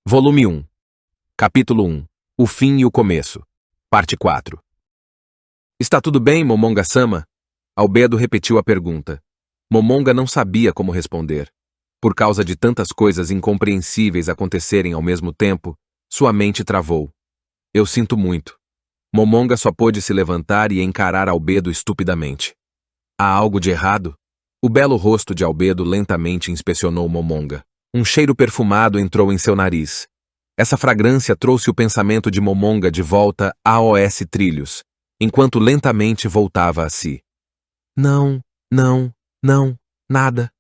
Volume 1. Capítulo 1. O fim e o começo. Parte 4. Está tudo bem, Momonga-sama? Albedo repetiu a pergunta. Momonga não sabia como responder. Por causa de tantas coisas incompreensíveis acontecerem ao mesmo tempo, sua mente travou. Eu sinto muito. Momonga só pôde se levantar e encarar Albedo estupidamente. Há algo de errado? O belo rosto de Albedo lentamente inspecionou Momonga. Um cheiro perfumado entrou em seu nariz. Essa fragrância trouxe o pensamento de Momonga de volta aos trilhos, enquanto lentamente voltava a si. Não, nada.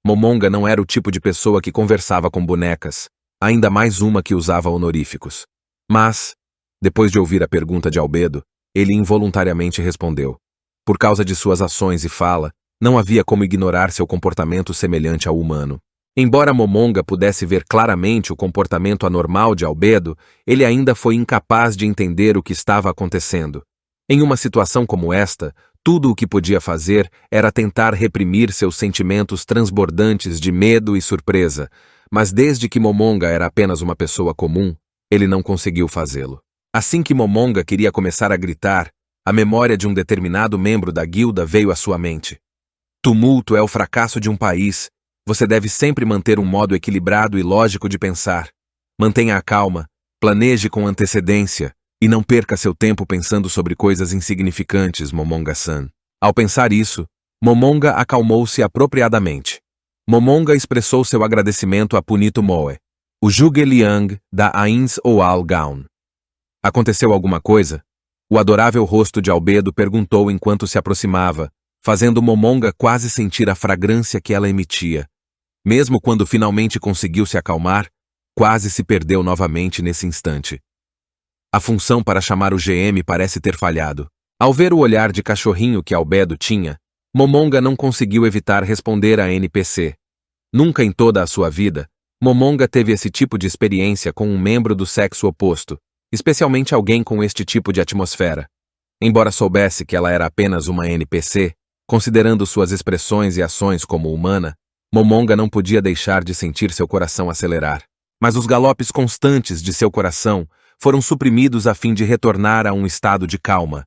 Momonga não era o tipo de pessoa que conversava com bonecas, ainda mais uma que usava honoríficos. Mas, depois de ouvir a pergunta de Albedo, ele involuntariamente respondeu. Por causa de suas ações e fala, não havia como ignorar seu comportamento semelhante ao humano. Embora Momonga pudesse ver claramente o comportamento anormal de Albedo, ele ainda foi incapaz de entender o que estava acontecendo. Em uma situação como esta, tudo o que podia fazer era tentar reprimir seus sentimentos transbordantes de medo e surpresa, mas desde que Momonga era apenas uma pessoa comum, ele não conseguiu fazê-lo. Assim que Momonga queria começar a gritar, a memória de um determinado membro da guilda veio à sua mente. Tumulto é o fracasso de um país. Você deve sempre manter um modo equilibrado e lógico de pensar. Mantenha a calma, planeje com antecedência e não perca seu tempo pensando sobre coisas insignificantes, Momonga-san. Ao pensar isso, Momonga acalmou-se apropriadamente. Momonga expressou seu agradecimento a Punito Moe, o Zhuge Liang da Ains Oal Gaon. Aconteceu alguma coisa? O adorável rosto de Albedo perguntou enquanto se aproximava, fazendo Momonga quase sentir a fragrância que ela emitia. Mesmo quando finalmente conseguiu se acalmar, quase se perdeu novamente nesse instante. A função para chamar o GM parece ter falhado. Ao ver o olhar de cachorrinho que Albedo tinha, Momonga não conseguiu evitar responder à NPC. Nunca em toda a sua vida, Momonga teve esse tipo de experiência com um membro do sexo oposto, especialmente alguém com este tipo de atmosfera. Embora soubesse que ela era apenas uma NPC, considerando suas expressões e ações como humana, Momonga não podia deixar de sentir seu coração acelerar. Mas os galopes constantes de seu coração foram suprimidos a fim de retornar a um estado de calma.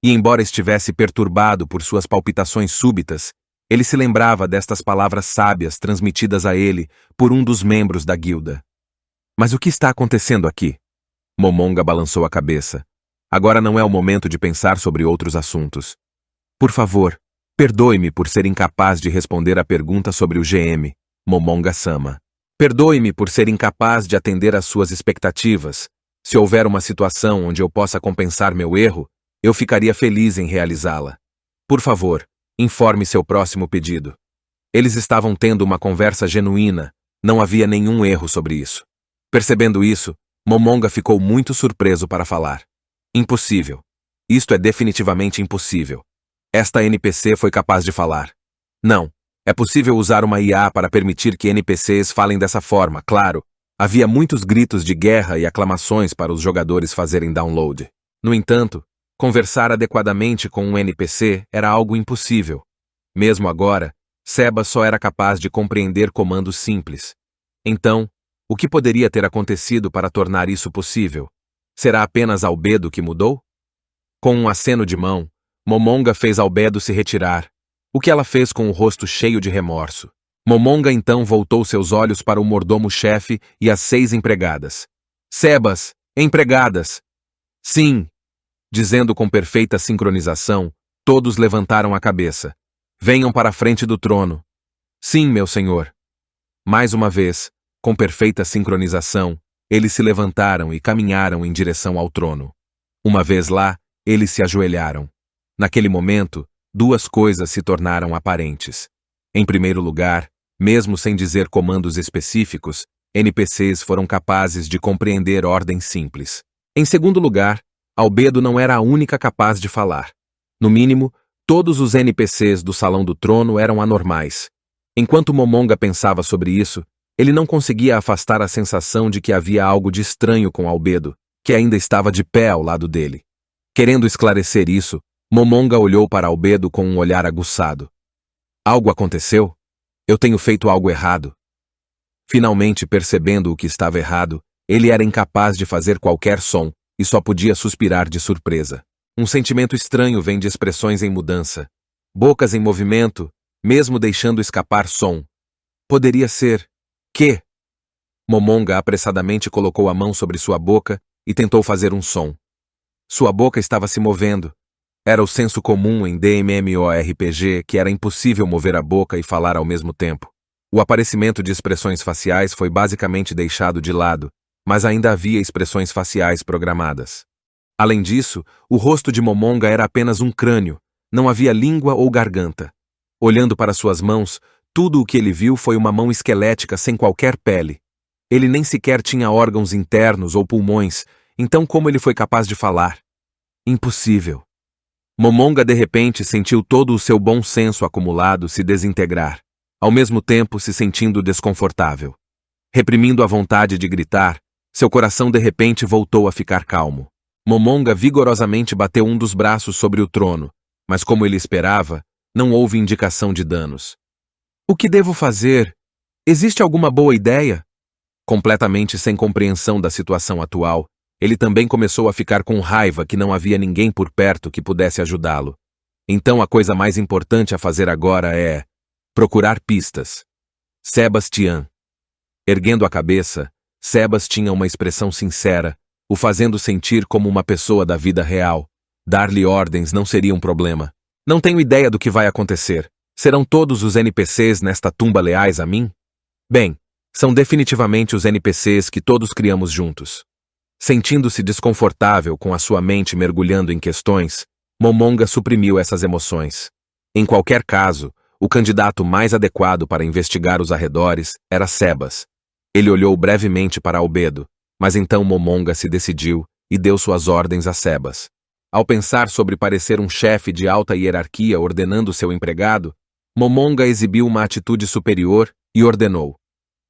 E embora estivesse perturbado por suas palpitações súbitas, ele se lembrava destas palavras sábias transmitidas a ele por um dos membros da guilda. Mas o que está acontecendo aqui? Momonga balançou a cabeça. Agora não é o momento de pensar sobre outros assuntos. Por favor, perdoe-me por ser incapaz de responder a pergunta sobre o GM, Momonga-sama. Perdoe-me por ser incapaz de atender às suas expectativas. Se houver uma situação onde eu possa compensar meu erro, eu ficaria feliz em realizá-la. Por favor, informe seu próximo pedido. Eles estavam tendo uma conversa genuína, não havia nenhum erro sobre isso. Percebendo isso, Momonga ficou muito surpreso para falar. Impossível. Isto é definitivamente impossível. Esta NPC foi capaz de falar. Não, é possível usar uma IA para permitir que NPCs falem dessa forma, claro. Havia muitos gritos de guerra e aclamações para os jogadores fazerem download. No entanto, conversar adequadamente com um NPC era algo impossível. Mesmo agora, Seba só era capaz de compreender comandos simples. Então, o que poderia ter acontecido para tornar isso possível? Será apenas Albedo que mudou? Com um aceno de mão, Momonga fez Albedo se retirar, o que ela fez com o rosto cheio de remorso. Momonga então voltou seus olhos para o mordomo-chefe e as 6 empregadas. Sebas, empregadas! Sim! Dizendo com perfeita sincronização, todos levantaram a cabeça. Venham para a frente do trono. Sim, meu senhor. Mais uma vez, com perfeita sincronização, eles se levantaram e caminharam em direção ao trono. Uma vez lá, eles se ajoelharam. Naquele momento, 2 coisas se tornaram aparentes. Em primeiro lugar, mesmo sem dizer comandos específicos, NPCs foram capazes de compreender ordens simples. Em segundo lugar, Albedo não era a única capaz de falar. No mínimo, todos os NPCs do Salão do Trono eram anormais. Enquanto Momonga pensava sobre isso, ele não conseguia afastar a sensação de que havia algo de estranho com Albedo, que ainda estava de pé ao lado dele. Querendo esclarecer isso, Momonga olhou para Albedo com um olhar aguçado. Algo aconteceu? Eu tenho feito algo errado? Finalmente percebendo o que estava errado, ele era incapaz de fazer qualquer som e só podia suspirar de surpresa. Um sentimento estranho vem de expressões em mudança, bocas em movimento, mesmo deixando escapar som. Poderia ser... Que? Momonga apressadamente colocou a mão sobre sua boca e tentou fazer um som. Sua boca estava se movendo. Era o senso comum em MMORPG que era impossível mover a boca e falar ao mesmo tempo. O aparecimento de expressões faciais foi basicamente deixado de lado, mas ainda havia expressões faciais programadas. Além disso, o rosto de Momonga era apenas um crânio, não havia língua ou garganta. Olhando para suas mãos, tudo o que ele viu foi uma mão esquelética sem qualquer pele. Ele nem sequer tinha órgãos internos ou pulmões, então como ele foi capaz de falar? Impossível. Momonga de repente sentiu todo o seu bom senso acumulado se desintegrar, ao mesmo tempo se sentindo desconfortável. Reprimindo a vontade de gritar, seu coração de repente voltou a ficar calmo. Momonga vigorosamente bateu um dos braços sobre o trono, mas como ele esperava, não houve indicação de danos. O que devo fazer? Existe alguma boa ideia? Completamente sem compreensão da situação atual, ele também começou a ficar com raiva que não havia ninguém por perto que pudesse ajudá-lo. Então a coisa mais importante a fazer agora é procurar pistas. Sebastian. Erguendo a cabeça, Sebas tinha uma expressão sincera, o fazendo sentir como uma pessoa da vida real. Dar-lhe ordens não seria um problema. Não tenho ideia do que vai acontecer. Serão todos os NPCs nesta tumba leais a mim? Bem, são definitivamente os NPCs que todos criamos juntos. Sentindo-se desconfortável com a sua mente mergulhando em questões, Momonga suprimiu essas emoções. Em qualquer caso, o candidato mais adequado para investigar os arredores era Sebas. Ele olhou brevemente para Albedo, mas então Momonga se decidiu e deu suas ordens a Sebas. Ao pensar sobre parecer um chefe de alta hierarquia ordenando seu empregado, Momonga exibiu uma atitude superior e ordenou: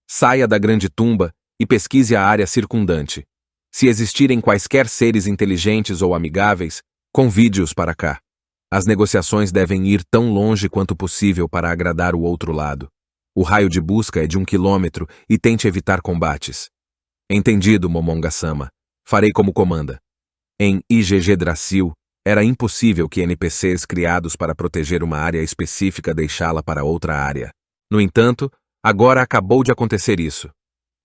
saia da grande tumba e pesquise a área circundante. Se existirem quaisquer seres inteligentes ou amigáveis, convide-os para cá. As negociações devem ir tão longe quanto possível para agradar o outro lado. O raio de busca é de 1 quilômetro e tente evitar combates. Entendido, Momonga-sama. Farei como comanda. Em Yggdrasil, era impossível que NPCs criados para proteger uma área específica deixá-la para outra área. No entanto, agora acabou de acontecer isso.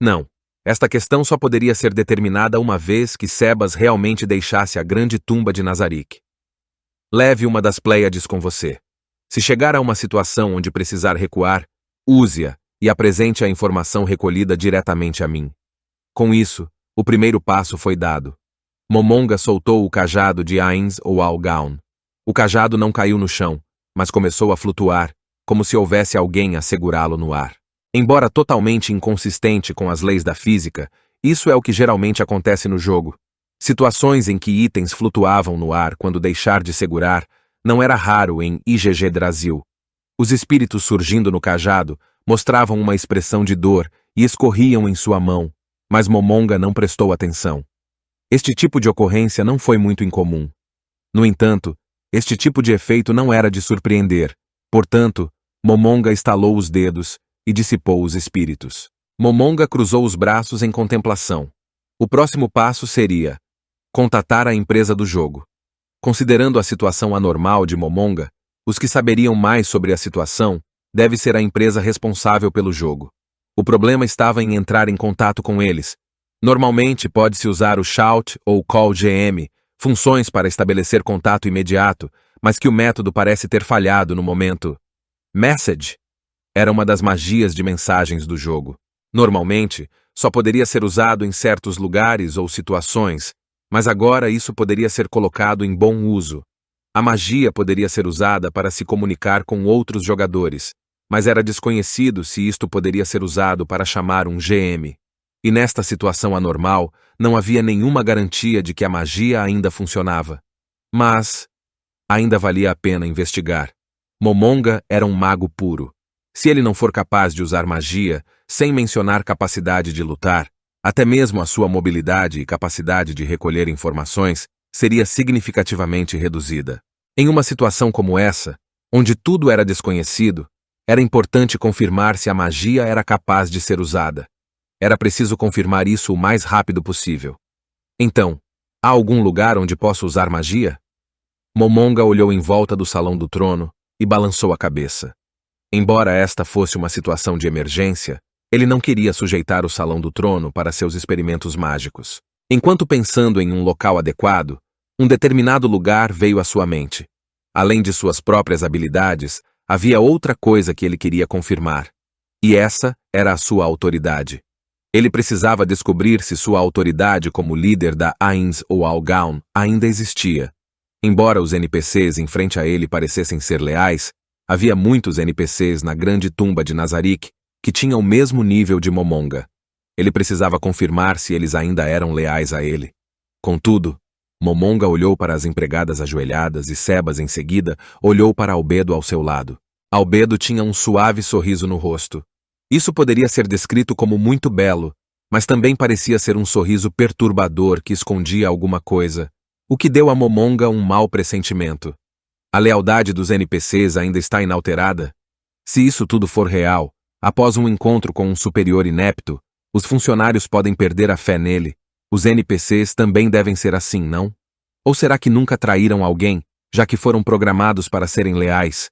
Não, esta questão só poderia ser determinada uma vez que Sebas realmente deixasse a grande tumba de Nazarick. Leve uma das Pleiades com você. Se chegar a uma situação onde precisar recuar, use-a e apresente a informação recolhida diretamente a mim. Com isso, o primeiro passo foi dado. Momonga soltou o cajado de Ainz ou Algaun. O cajado não caiu no chão, mas começou a flutuar, como se houvesse alguém a segurá-lo no ar. Embora totalmente inconsistente com as leis da física, isso é o que geralmente acontece no jogo. Situações em que itens flutuavam no ar quando deixar de segurar não era raro em Yggdrasil. Os espíritos surgindo no cajado mostravam uma expressão de dor e escorriam em sua mão, mas Momonga não prestou atenção. Este tipo de ocorrência não foi muito incomum. No entanto, este tipo de efeito não era de surpreender, portanto, Momonga estalou os dedos e dissipou os espíritos. Momonga cruzou os braços em contemplação. O próximo passo seria contatar a empresa do jogo. Considerando a situação anormal de Momonga, os que saberiam mais sobre a situação deve ser a empresa responsável pelo jogo. O problema estava em entrar em contato com eles. Normalmente pode-se usar o Shout ou Call GM, funções para estabelecer contato imediato, mas que o método parece ter falhado no momento. Message era uma das magias de mensagens do jogo. Normalmente, só poderia ser usado em certos lugares ou situações, mas agora isso poderia ser colocado em bom uso. A magia poderia ser usada para se comunicar com outros jogadores, mas era desconhecido se isto poderia ser usado para chamar um GM. E nesta situação anormal, não havia nenhuma garantia de que a magia ainda funcionava. Mas ainda valia a pena investigar. Momonga era um mago puro. Se ele não for capaz de usar magia, sem mencionar capacidade de lutar, até mesmo a sua mobilidade e capacidade de recolher informações seria significativamente reduzida. Em uma situação como essa, onde tudo era desconhecido, Era importante confirmar se a magia era capaz de ser usada. Era preciso confirmar isso o mais rápido possível. Então, há algum lugar onde posso usar magia? Momonga olhou em volta do salão do trono e balançou a cabeça. Embora esta fosse uma situação de emergência, ele não queria sujeitar o salão do trono para seus experimentos mágicos. Enquanto pensando em um local adequado, um determinado lugar veio à sua mente. Além de suas próprias habilidades, havia outra coisa que ele queria confirmar. E essa era a sua autoridade. Ele precisava descobrir se sua autoridade como líder da Ainz ou Algaun ainda existia. Embora os NPCs em frente a ele parecessem ser leais, havia muitos NPCs na grande tumba de Nazarick que tinham o mesmo nível de Momonga. Ele precisava confirmar se eles ainda eram leais a ele. Contudo, Momonga olhou para as empregadas ajoelhadas e Sebas, em seguida, olhou para Albedo ao seu lado. Albedo tinha um suave sorriso no rosto. Isso poderia ser descrito como muito belo, mas também parecia ser um sorriso perturbador que escondia alguma coisa, o que deu a Momonga um mau pressentimento. A lealdade dos NPCs ainda está inalterada? Se isso tudo for real, após um encontro com um superior inepto, os funcionários podem perder a fé nele. Os NPCs também devem ser assim, não? Ou será que nunca traíram alguém, já que foram programados para serem leais?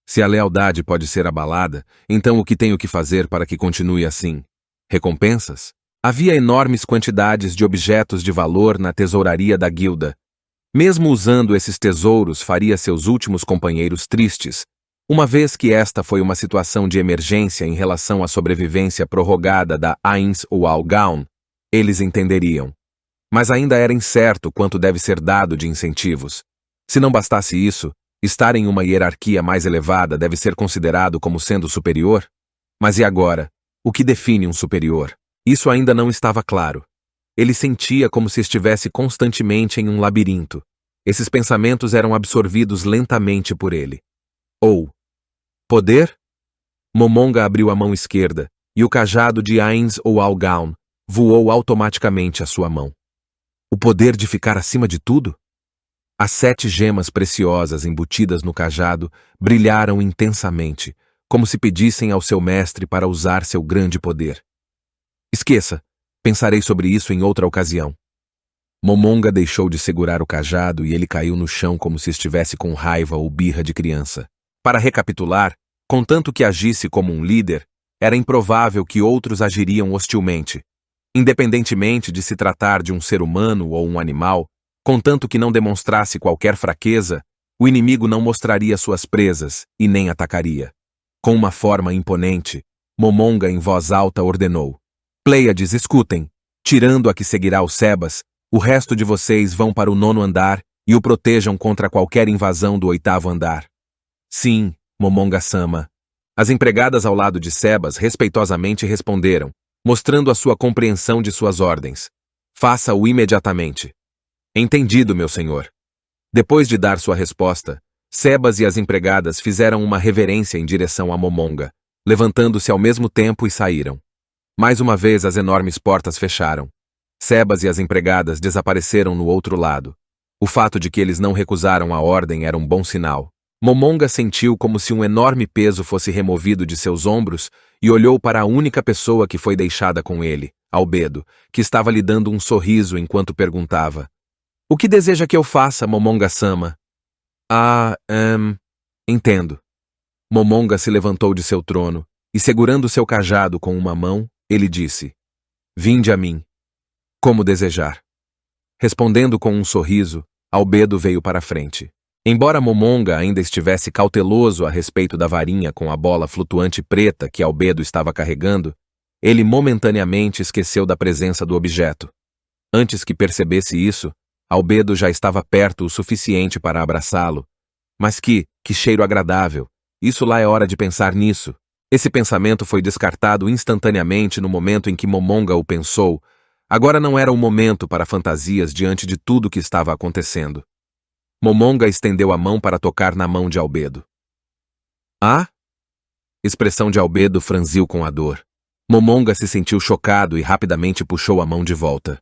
Se a lealdade pode ser abalada, então o que tenho que fazer para que continue assim? Recompensas? Havia enormes quantidades de objetos de valor na tesouraria da guilda. Mesmo usando esses tesouros, faria seus últimos companheiros tristes, uma vez que esta foi uma situação de emergência em relação à sobrevivência prorrogada da Ainz ou Algaun. Eles entenderiam. Mas ainda era incerto quanto deve ser dado de incentivos. Se não bastasse isso, estar em uma hierarquia mais elevada deve ser considerado como sendo superior? Mas e agora? O que define um superior? Isso ainda não estava claro. Ele sentia como se estivesse constantemente em um labirinto. Esses pensamentos eram absorvidos lentamente por ele. Poder? Momonga abriu a mão esquerda, e o cajado de Ainz ou Algaun voou automaticamente à sua mão. O poder de ficar acima de tudo? As 7 gemas preciosas embutidas no cajado brilharam intensamente, como se pedissem ao seu mestre para usar seu grande poder. Esqueça, pensarei sobre isso em outra ocasião. Momonga deixou de segurar o cajado e ele caiu no chão como se estivesse com raiva ou birra de criança. Para recapitular, contanto que agisse como um líder, era improvável que outros agiriam hostilmente. Independentemente de se tratar de um ser humano ou um animal, contanto que não demonstrasse qualquer fraqueza, o inimigo não mostraria suas presas e nem atacaria. Com uma forma imponente, Momonga em voz alta ordenou: Pleiades, escutem. Tirando a que seguirá o Sebas, o resto de vocês vão para o 9º andar e o protejam contra qualquer invasão do 8º andar. Sim, Momonga-sama. As empregadas ao lado de Sebas respeitosamente responderam, mostrando a sua compreensão de suas ordens. Faça-o imediatamente. Entendido, meu senhor. Depois de dar sua resposta, Sebas e as empregadas fizeram uma reverência em direção a Momonga, levantando-se ao mesmo tempo e saíram. Mais uma vez as enormes portas fecharam. Sebas e as empregadas desapareceram no outro lado. O fato de que eles não recusaram a ordem era um bom sinal. Momonga sentiu como se um enorme peso fosse removido de seus ombros e olhou para a única pessoa que foi deixada com ele, Albedo, que estava lhe dando um sorriso enquanto perguntava: O que deseja que eu faça, Momonga-sama? Entendo. Momonga se levantou de seu trono e, segurando seu cajado com uma mão, ele disse: Vinde a mim. Como desejar. Respondendo com um sorriso, Albedo veio para a frente. Embora Momonga ainda estivesse cauteloso a respeito da varinha com a bola flutuante preta que Albedo estava carregando, ele momentaneamente esqueceu da presença do objeto. Antes que percebesse isso, Albedo já estava perto o suficiente para abraçá-lo. Mas que cheiro agradável! Isso lá é hora de pensar nisso. Esse pensamento foi descartado instantaneamente no momento em que Momonga o pensou. Agora não era o momento para fantasias diante de tudo que estava acontecendo. Momonga estendeu a mão para tocar na mão de Albedo. Expressão de Albedo franziu com a dor. Momonga se sentiu chocado e rapidamente puxou a mão de volta.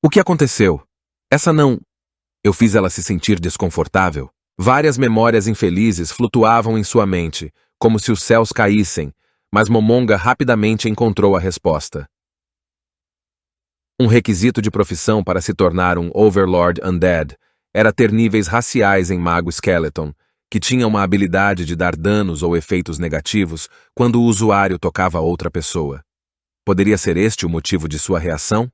O que aconteceu? Essa não... Eu fiz ela se sentir desconfortável. Várias memórias infelizes flutuavam em sua mente, como se os céus caíssem, mas Momonga rapidamente encontrou a resposta. Um requisito de profissão para se tornar um Overlord Undead era ter níveis raciais em Mago Skeleton, que tinha uma habilidade de dar danos ou efeitos negativos quando o usuário tocava outra pessoa. Poderia ser este o motivo de sua reação?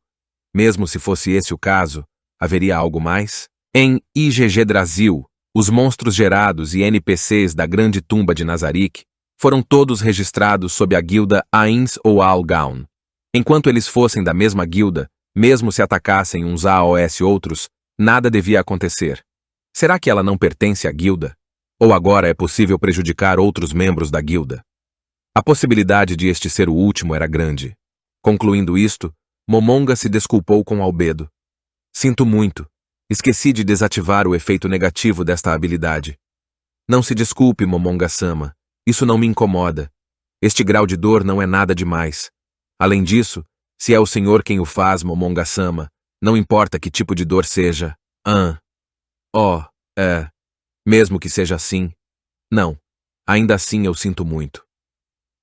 Mesmo se fosse esse o caso, haveria algo mais? Em IGG Brasil, os monstros gerados e NPCs da Grande Tumba de Nazarick foram todos registrados sob a guilda Ains ou Algaun. Enquanto eles fossem da mesma guilda, mesmo se atacassem uns AOS outros, nada devia acontecer. Será que ela não pertence à guilda? Ou agora é possível prejudicar outros membros da guilda? A possibilidade de este ser o último era grande. Concluindo isto, Momonga se desculpou com Albedo. Sinto muito. Esqueci de desativar o efeito negativo desta habilidade. Não se desculpe, Momonga-sama. Isso não me incomoda. Este grau de dor não é nada demais. Além disso, se é o senhor quem o faz, Momonga-sama, não importa que tipo de dor seja. Mesmo que seja assim. Não. Ainda assim eu sinto muito.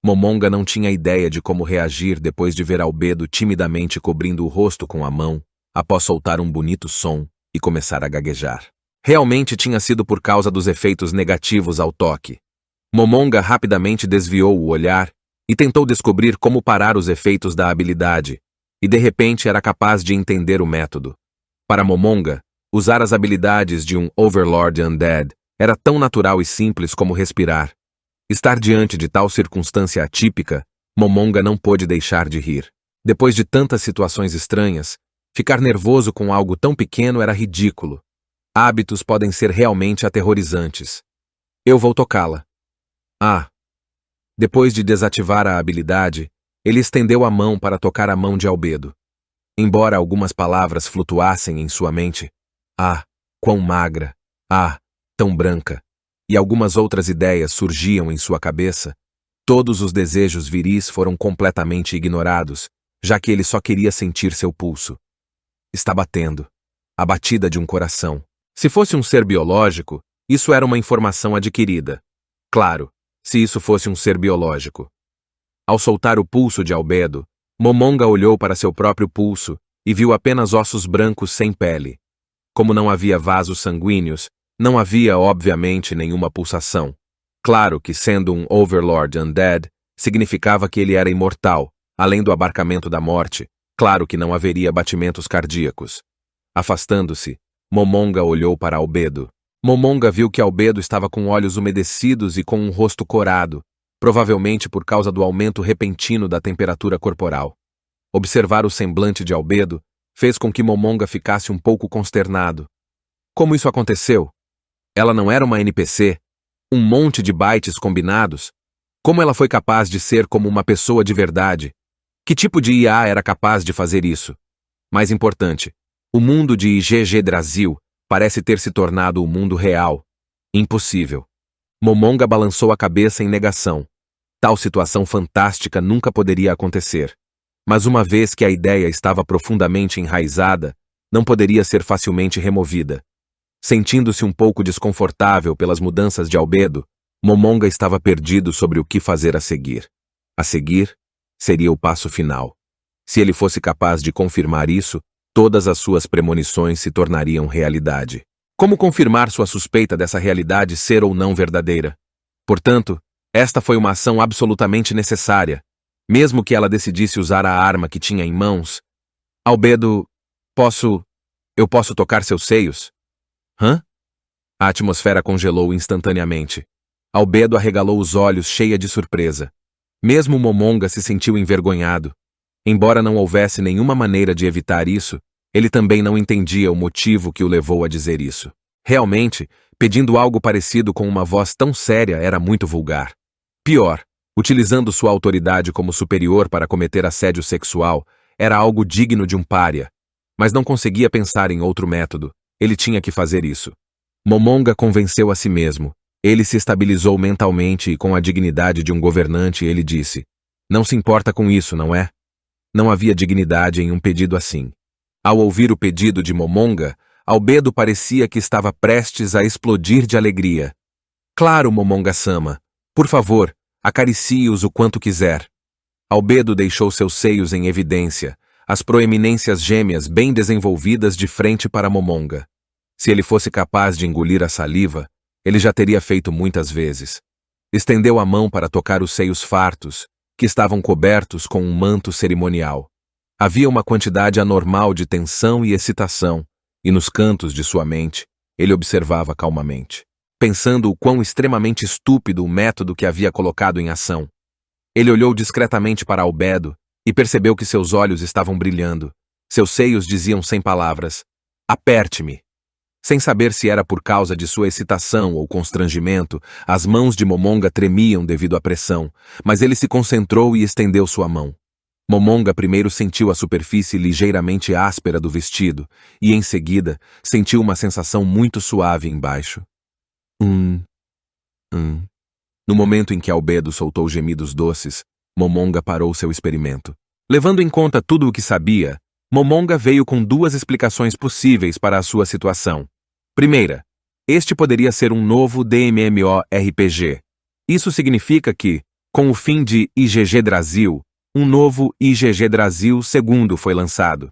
Momonga não tinha ideia de como reagir depois de ver Albedo timidamente cobrindo o rosto com a mão, após soltar um bonito som e começar a gaguejar. Realmente tinha sido por causa dos efeitos negativos ao toque. Momonga rapidamente desviou o olhar e tentou descobrir como parar os efeitos da habilidade, e de repente era capaz de entender o método. Para Momonga, usar as habilidades de um Overlord Undead era tão natural e simples como respirar. Estar diante de tal circunstância atípica, Momonga não pôde deixar de rir. Depois de tantas situações estranhas, ficar nervoso com algo tão pequeno era ridículo. Hábitos podem ser realmente aterrorizantes. Eu vou tocá-la. Depois de desativar a habilidade, ele estendeu a mão para tocar a mão de Albedo. Embora algumas palavras flutuassem em sua mente, quão magra, tão branca, e algumas outras ideias surgiam em sua cabeça, todos os desejos viris foram completamente ignorados, já que ele só queria sentir seu pulso. Está batendo. A batida de um coração. Se fosse um ser biológico, isso era uma informação adquirida. Claro, se isso fosse um ser biológico. Ao soltar o pulso de Albedo, Momonga olhou para seu próprio pulso e viu apenas ossos brancos sem pele. Como não havia vasos sanguíneos, não havia, obviamente, nenhuma pulsação. Claro que, sendo um Overlord Undead, significava que ele era imortal, além do abarcamento da morte, claro que não haveria batimentos cardíacos. Afastando-se, Momonga olhou para Albedo. Momonga viu que Albedo estava com olhos umedecidos e com um rosto corado, provavelmente por causa do aumento repentino da temperatura corporal. Observar o semblante de Albedo fez com que Momonga ficasse um pouco consternado. Como isso aconteceu? Ela não era uma NPC? Um monte de bytes combinados? Como ela foi capaz de ser como uma pessoa de verdade? Que tipo de IA era capaz de fazer isso? Mais importante, o mundo de IGG Brasil parece ter se tornado o mundo real. Impossível. Momonga balançou a cabeça em negação. Tal situação fantástica nunca poderia acontecer. Mas uma vez que a ideia estava profundamente enraizada, não poderia ser facilmente removida. Sentindo-se um pouco desconfortável pelas mudanças de Albedo, Momonga estava perdido sobre o que fazer a seguir. A seguir, seria o passo final. Se ele fosse capaz de confirmar isso, todas as suas premonições se tornariam realidade. Como confirmar sua suspeita dessa realidade ser ou não verdadeira? Portanto, esta foi uma ação absolutamente necessária. Mesmo que ela decidisse usar a arma que tinha em mãos. Albedo, eu posso tocar seus seios? A atmosfera congelou instantaneamente. Albedo arregalou os olhos cheia de surpresa. Mesmo Momonga se sentiu envergonhado. Embora não houvesse nenhuma maneira de evitar isso, ele também não entendia o motivo que o levou a dizer isso. Realmente, pedindo algo parecido com uma voz tão séria era muito vulgar. Pior, utilizando sua autoridade como superior para cometer assédio sexual, era algo digno de um pária. Mas não conseguia pensar em outro método. Ele tinha que fazer isso. Momonga convenceu a si mesmo. Ele se estabilizou mentalmente e com a dignidade de um governante ele disse: "Não se importa com isso, não é?" Não havia dignidade em um pedido assim. Ao ouvir o pedido de Momonga, Albedo parecia que estava prestes a explodir de alegria. "Claro, Momonga-sama. Por favor, acaricie-os o quanto quiser. Albedo deixou seus seios em evidência, as proeminências gêmeas bem desenvolvidas de frente para Momonga. Se ele fosse capaz de engolir a saliva, ele já teria feito muitas vezes. Estendeu a mão para tocar os seios fartos, que estavam cobertos com um manto cerimonial. Havia uma quantidade anormal de tensão e excitação, e nos cantos de sua mente, ele observava calmamente, pensando o quão extremamente estúpido o método que havia colocado em ação. Ele olhou discretamente para Albedo e percebeu que seus olhos estavam brilhando. Seus seios diziam sem palavras: "Aperte-me." Sem saber se era por causa de sua excitação ou constrangimento, as mãos de Momonga tremiam devido à pressão, mas ele se concentrou e estendeu sua mão. Momonga primeiro sentiu a superfície ligeiramente áspera do vestido e, em seguida, sentiu uma sensação muito suave embaixo. No momento em que Albedo soltou gemidos doces, Momonga parou seu experimento. Levando em conta tudo o que sabia, Momonga veio com duas explicações possíveis para a sua situação. Primeira, este poderia ser um novo DMMORPG. Isso significa que, com o fim de IGG Brasil, um novo IGG Brasil II foi lançado.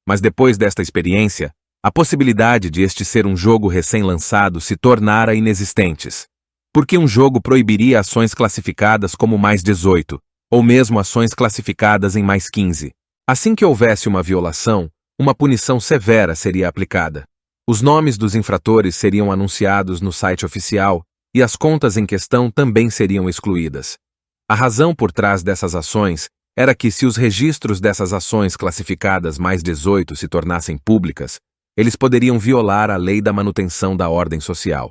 Mas depois desta experiência, a possibilidade de este ser um jogo recém-lançado se tornara inexistentes. Porque um jogo proibiria ações classificadas como mais 18, ou mesmo ações classificadas em mais 15. Assim que houvesse uma violação, uma punição severa seria aplicada. Os nomes dos infratores seriam anunciados no site oficial e as contas em questão também seriam excluídas. A razão por trás dessas ações era que, se os registros dessas ações classificadas mais 18 se tornassem públicas, eles poderiam violar a lei da manutenção da ordem social.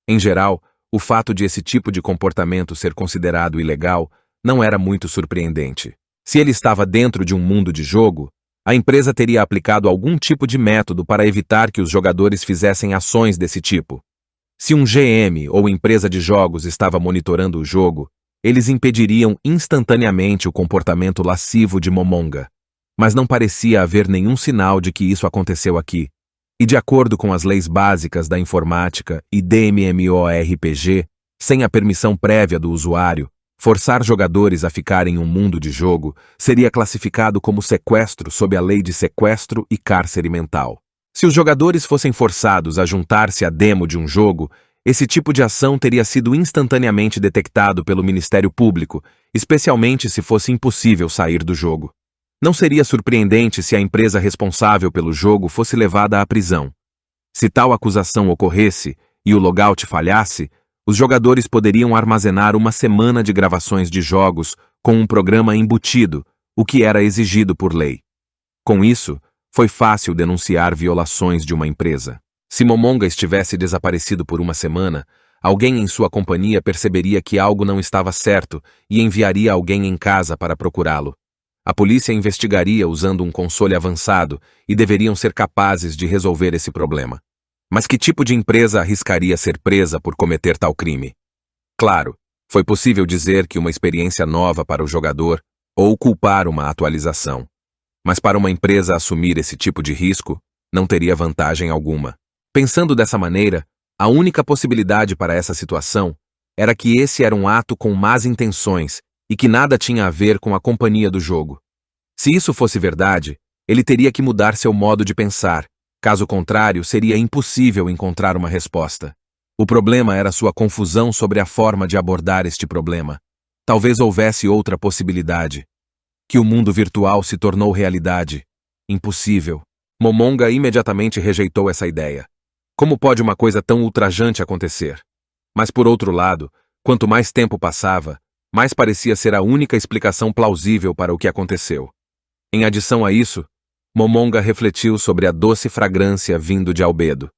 Em geral, o fato de esse tipo de comportamento ser considerado ilegal não era muito surpreendente. Se ele estava dentro de um mundo de jogo, a empresa teria aplicado algum tipo de método para evitar que os jogadores fizessem ações desse tipo. Se um GM ou empresa de jogos estava monitorando o jogo, eles impediriam instantaneamente o comportamento lascivo de Momonga. Mas não parecia haver nenhum sinal de que isso aconteceu aqui. E de acordo com as leis básicas da informática e DMMORPG, sem a permissão prévia do usuário, forçar jogadores a ficarem em um mundo de jogo seria classificado como sequestro sob a lei de sequestro e cárcere mental. Se os jogadores fossem forçados a juntar-se à demo de um jogo, esse tipo de ação teria sido instantaneamente detectado pelo Ministério Público, especialmente se fosse impossível sair do jogo. Não seria surpreendente se a empresa responsável pelo jogo fosse levada à prisão. Se tal acusação ocorresse e o logout falhasse, os jogadores poderiam armazenar uma semana de gravações de jogos com um programa embutido, o que era exigido por lei. Com isso, foi fácil denunciar violações de uma empresa. Se Momonga estivesse desaparecido por uma semana, alguém em sua companhia perceberia que algo não estava certo e enviaria alguém em casa para procurá-lo. A polícia investigaria usando um console avançado e deveriam ser capazes de resolver esse problema. Mas que tipo de empresa arriscaria ser presa por cometer tal crime? Claro, foi possível dizer que uma experiência nova para o jogador ou culpar uma atualização. Mas para uma empresa assumir esse tipo de risco, não teria vantagem alguma. Pensando dessa maneira, a única possibilidade para essa situação era que esse era um ato com más intenções e que nada tinha a ver com a companhia do jogo. Se isso fosse verdade, ele teria que mudar seu modo de pensar. Caso contrário, seria impossível encontrar uma resposta. O problema era sua confusão sobre a forma de abordar este problema. Talvez houvesse outra possibilidade. Que o mundo virtual se tornou realidade. Impossível. Momonga imediatamente rejeitou essa ideia. Como pode uma coisa tão ultrajante acontecer? Mas por outro lado, quanto mais tempo passava, mais parecia ser a única explicação plausível para o que aconteceu. Em adição a isso, Momonga refletiu sobre a doce fragrância vindo de Albedo.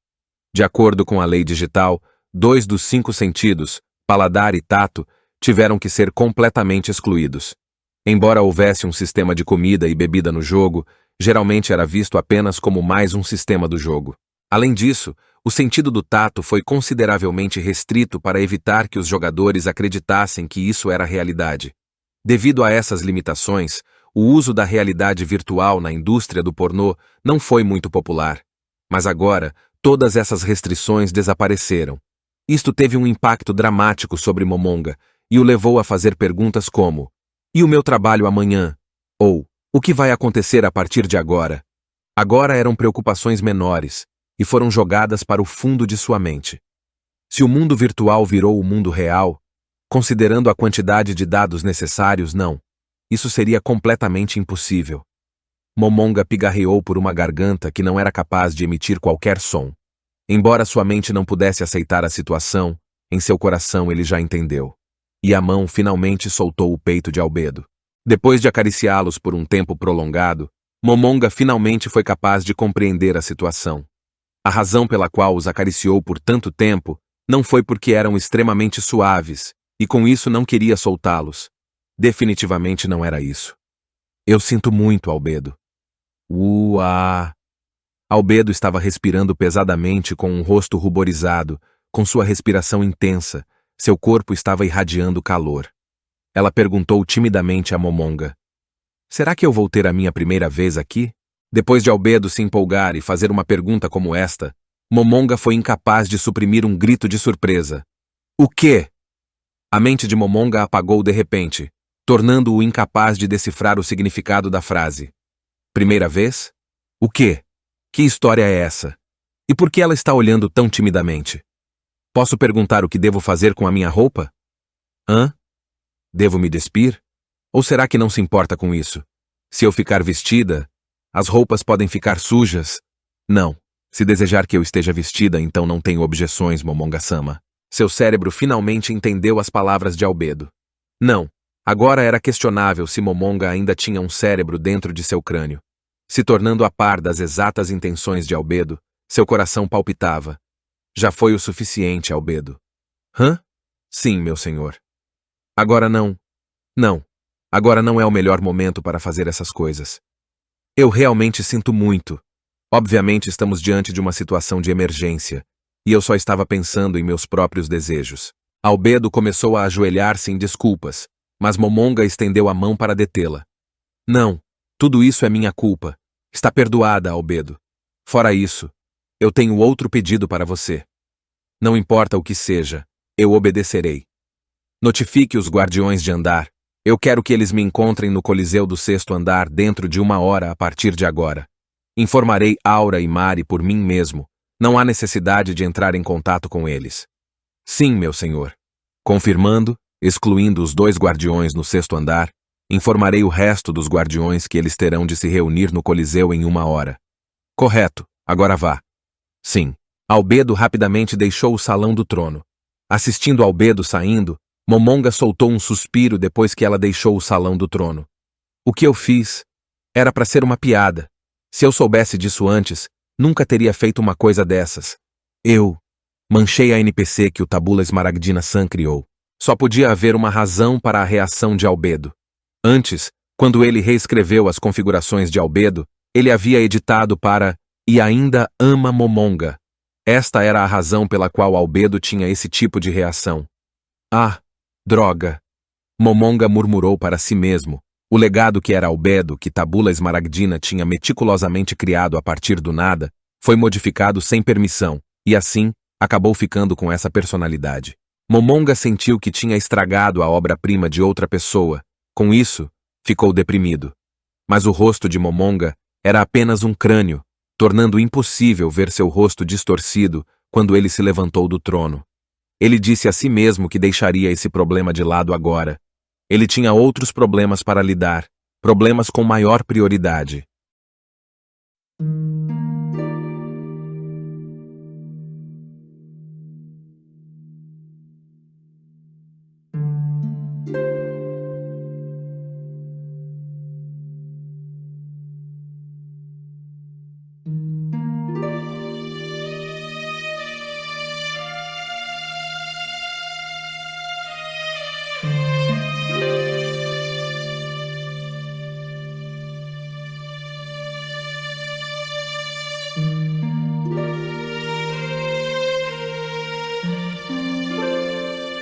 De acordo com a lei digital, 2 dos 5 sentidos, paladar e tato, tiveram que ser completamente excluídos. Embora houvesse um sistema de comida e bebida no jogo, geralmente era visto apenas como mais um sistema do jogo. Além disso, o sentido do tato foi consideravelmente restrito para evitar que os jogadores acreditassem que isso era realidade. Devido a essas limitações, o uso da realidade virtual na indústria do pornô não foi muito popular. Mas agora, todas essas restrições desapareceram. Isto teve um impacto dramático sobre Momonga, e o levou a fazer perguntas como: "E o meu trabalho amanhã?" Ou "O que vai acontecer a partir de agora?" Agora eram preocupações menores e foram jogadas para o fundo de sua mente. Se o mundo virtual virou o mundo real, considerando a quantidade de dados necessários, não. Isso seria completamente impossível. Momonga pigarreou por uma garganta que não era capaz de emitir qualquer som. Embora sua mente não pudesse aceitar a situação, em seu coração ele já entendeu. E a mão finalmente soltou o peito de Albedo. Depois de acariciá-los por um tempo prolongado, Momonga finalmente foi capaz de compreender a situação. A razão pela qual os acariciou por tanto tempo não foi porque eram extremamente suaves, e com isso não queria soltá-los. Definitivamente não era isso. "Eu sinto muito, Albedo." Uá! Albedo estava respirando pesadamente com um rosto ruborizado, com sua respiração intensa, seu corpo estava irradiando calor. Ela perguntou timidamente a Momonga: "Será que eu vou ter a minha primeira vez aqui?" Depois de Albedo se empolgar e fazer uma pergunta como esta, Momonga foi incapaz de suprimir um grito de surpresa. "O quê?" A mente de Momonga apagou de repente, tornando-o incapaz de decifrar o significado da frase. "Primeira vez? O quê? Que história é essa? E por que ela está olhando tão timidamente? Posso perguntar o que devo fazer com a minha roupa? Hã? Devo me despir? Ou será que não se importa com isso? Se eu ficar vestida, as roupas podem ficar sujas?" "Não. Se desejar que eu esteja vestida, então não tenho objeções, Momonga-sama." Seu cérebro finalmente entendeu as palavras de Albedo. Não. Agora era questionável se Momonga ainda tinha um cérebro dentro de seu crânio. Se tornando a par das exatas intenções de Albedo, seu coração palpitava. "Já foi o suficiente, Albedo." "Hã? Sim, meu senhor." "Agora não. Não. Agora não é o melhor momento para fazer essas coisas. Eu realmente sinto muito. Obviamente estamos diante de uma situação de emergência, e eu só estava pensando em meus próprios desejos." Albedo começou a ajoelhar-se em desculpas, mas Momonga estendeu a mão para detê-la. "Não. Tudo isso é minha culpa. Está perdoada, Albedo. Fora isso, eu tenho outro pedido para você. Não importa o que seja, eu obedecerei. Notifique os guardiões de andar. Eu quero que eles me encontrem no Coliseu do 6º andar dentro de 1 hora a partir de agora. Informarei Aura e Mari por mim mesmo. Não há necessidade de entrar em contato com eles." "Sim, meu senhor." Confirmando, excluindo os 2 guardiões no 6º andar, informarei o resto dos guardiões que eles terão de se reunir no Coliseu em 1 hora. "Correto. Agora vá." "Sim." Albedo rapidamente deixou o salão do trono. Assistindo Albedo saindo, Momonga soltou um suspiro depois que ela deixou o salão do trono. "O que eu fiz? Era para ser uma piada. Se eu soubesse disso antes, nunca teria feito uma coisa dessas. Eu manchei a NPC que o Tabula Esmaragdina-san criou. Só podia haver uma razão para a reação de Albedo. Antes, quando ele reescreveu as configurações de Albedo, ele havia editado para "E ainda ama Momonga." Esta era a razão pela qual Albedo tinha esse tipo de reação. "Ah, droga." Momonga murmurou para si mesmo. O legado que era Albedo, que Tabula Esmaragdina tinha meticulosamente criado a partir do nada, foi modificado sem permissão, e assim, acabou ficando com essa personalidade. Momonga sentiu que tinha estragado a obra-prima de outra pessoa. Com isso, ficou deprimido. Mas o rosto de Momonga era apenas um crânio, tornando impossível ver seu rosto distorcido quando ele se levantou do trono. Ele disse a si mesmo que deixaria esse problema de lado agora. Ele tinha outros problemas para lidar, problemas com maior prioridade.